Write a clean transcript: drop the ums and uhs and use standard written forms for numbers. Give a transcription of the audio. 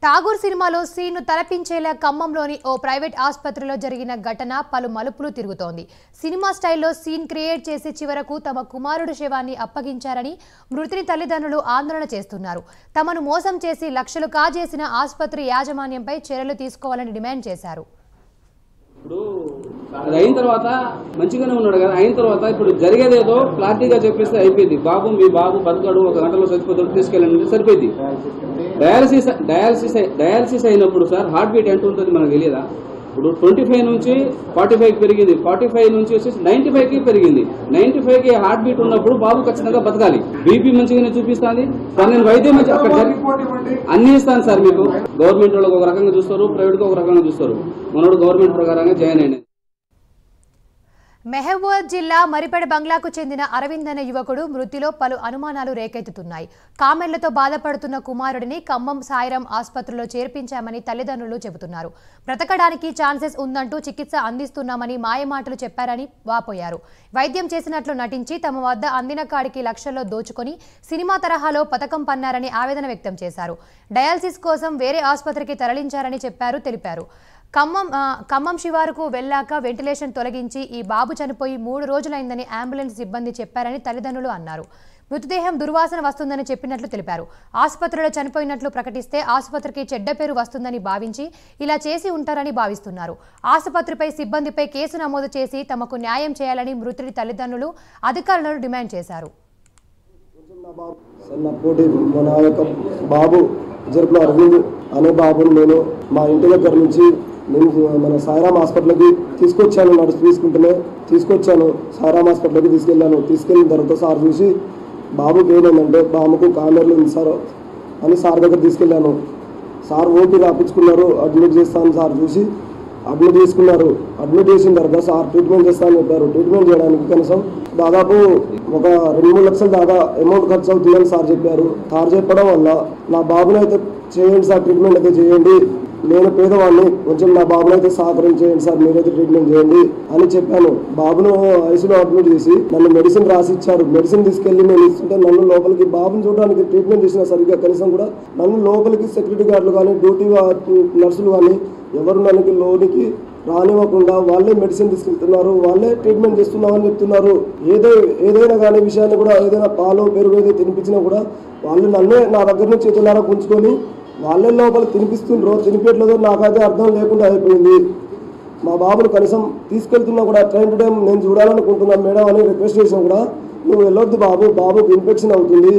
ఠాగూర్ సినిమాలో సీన్ను తలపించేలా ఖమ్మంలోని ఓ ప్రైవేట్ ఆసుపత్రిలో జరిగిన ఘటన పలు మలుపులు తిరుగుతోంది. సినిమా స్టైల్లో సీన్ క్రియేట్ చేసి చివరకు తమ కుమారుడి శవాన్ని అప్పగించారని మృతుని తల్లిదండ్రులు ఆందోళన చేస్తున్నారు. తమను మోసం చేసి లక్షలు కాజేసిన ఆసుపత్రి యాజమాన్యంపై చర్యలు తీసుకోవాలని డిమాండ్ చేశారు. ఇప్పుడు అది అయిన తర్వాత మంచిగానే ఉన్నాడు కదా, అయిన తర్వాత ఇప్పుడు జరిగేదేదో క్లారిటీగా చెప్పేస్తే అయిపోయింది. మీ బాబు బతకాడు, 1 గంటలో చచ్చిపోతాడు, తీసుకెళ్ళండి సరిపోయింది. డయాలసిస్ అయినప్పుడు సార్ హార్ట్ బీట్ ఎంత ఉంటుంది మనకు తెలియదా? ఇప్పుడు 25 నుంచి 45కి పెరిగింది, 45 నుంచి వచ్చేసి 95కి పెరిగింది. 95కి హార్ట్ బీట్ ఉన్నప్పుడు బాబు ఖచ్చితంగా బతకాలి. బీపీ మంచిగానే చూపిస్తుంది. నేను వైద్యం మంచి అక్కడ అన్ని ఇస్తాను సార్. మీకు గవర్నమెంట్ వాళ్ళకి ఒక రకంగా చూస్తారు, ప్రైవేట్గా ఒక రకంగా చూస్తారు. మనోడు గవర్నమెంట్ ప్రకారంగా జాయిన్ అయినాయి. మెహబూబ్ జిల్లా మరిపెడ బంగ్లాకు చెందిన అరవింద్ అనే యువకుడు మృతిలో పలు అనుమానాలు రేకెత్తుతున్నాయి. కామెర్లతో బాధపడుతున్న కుమారుడిని ఖమ్మం సాయిరాం ఆసుపత్రిలో చేర్పించామని తల్లిదండ్రులు చెబుతున్నారు. బ్రతకడానికి ఛాన్సెస్ ఉందంటూ చికిత్స అందిస్తున్నామని మాయమాటలు చెప్పారని వాపోయారు. వైద్యం చేసినట్లు నటించి తమ వద్ద అందిన కాడికి లక్షల్లో దోచుకొని సినిమా తరహాలో పథకం పన్నారని ఆవేదన వ్యక్తం చేశారు. డయాలసిస్ కోసం వేరే ఆసుపత్రికి తరలించారని తెలిపారు. ఖమ్మం శివారుకు వెళ్లాక వెంటిలేషన్ తొలగించి ఈ బాబు చనిపోయి 3 రోజులైందని అంబులెన్స్ సిబ్బంది చెప్పారని తల్లిదండ్రులు అన్నారు. మృతదేహం దుర్వాసన వస్తుందని చెప్పినట్లు తెలిపారు. ఆసుపత్రిలో చనిపోయినట్లు ప్రకటిస్తే ఆసుపత్రికి చెడ్డ పేరు వస్తుందని భావించి ఇలా చేసి ఉంటారని భావిస్తున్నారు. ఆసుపత్రిపై సిబ్బందిపై కేసు నమోదు చేసి తమకు న్యాయం చేయాలని మృతుడి తల్లిదండ్రులు అధికారులను డిమాండ్ చేశారు. అరవింద్ అనే బాబుని నేను మా ఇంటి దగ్గర నుంచి మన సాయిరాం హాస్పిటల్కి తీసుకొచ్చాను. నడుచు తీసుకొచ్చాను. సాయిరాం హాస్పిటల్కి తీసుకెళ్ళిన తర్వాత సార్ చూసి బాబుకి ఏమైందంటే బాబుకు కామెర్లు ఉంది సార్ అని సార్ దగ్గర తీసుకెళ్ళాను. సార్ ఓపీ రాపించుకున్నారు. అడ్మిట్ చేస్తాను సార్ చూసి అడ్మిట్ చేసుకున్నారు. అడ్మిట్ చేసిన తర్వాత సార్ ట్రీట్మెంట్ చేస్తానని చెప్పారు. ట్రీట్మెంట్ చేయడానికి కనీసం దాదాపు ఒక 2-3 లక్షలు దాకా అమౌంట్ ఖర్చు అవుతుందని సార్ చెప్పారు. సార్ చెప్పడం వల్ల నా బాబుని అయితే చేయండి సార్, ట్రీట్మెంట్ అయితే చేయండి, నేను పేదవాడిని, కొంచెం నా బాబుని అయితే సహకరించేయండి సార్, మీరైతే ట్రీట్మెంట్ చేయండి అని చెప్పాను. బాబును ఐసీలో అడ్మిట్ చేసి నన్ను మెడిసిన్ రాసి ఇచ్చారు. మెడిసిన్ తీసుకెళ్లి నేను ఇస్తుంటే నన్ను లోపలికి బాబుని చూడడానికి ట్రీట్మెంట్ చేసిన సరిగ్గా కనీసం కూడా నన్ను లోపలికి సెక్యూరిటీ గార్డులు కానీ డ్యూటీ నర్సులు కానీ ఎవరు నన్ను లోనికి రానివ్వకుండా వాళ్ళే మెడిసిన్ తీసుకెళ్తున్నారు, వాళ్ళే ట్రీట్మెంట్ చేస్తున్నామని చెప్తున్నారు. ఏదైనా కానీ విషయాన్ని కూడా ఏదైనా పాలు పెరుగు ఏదో తినిపించినా కూడా వాళ్ళు నన్నే నా దగ్గర నుంచి చేతులారా పుంజుకొని వాళ్ళే లోపల తినిపించట్లేదో నాకైతే అర్థం లేకుండా అయిపోయింది. మా బాబును కనీసం తీసుకెళ్తున్నా కూడా టైం టు టైం నేను చూడాలనుకుంటున్నాను మేడం అని రిక్వెస్ట్ చేసినా కూడా నువ్వు వెళ్ళొద్దు బాబుకి ఇన్ఫెక్షన్ అవుతుంది.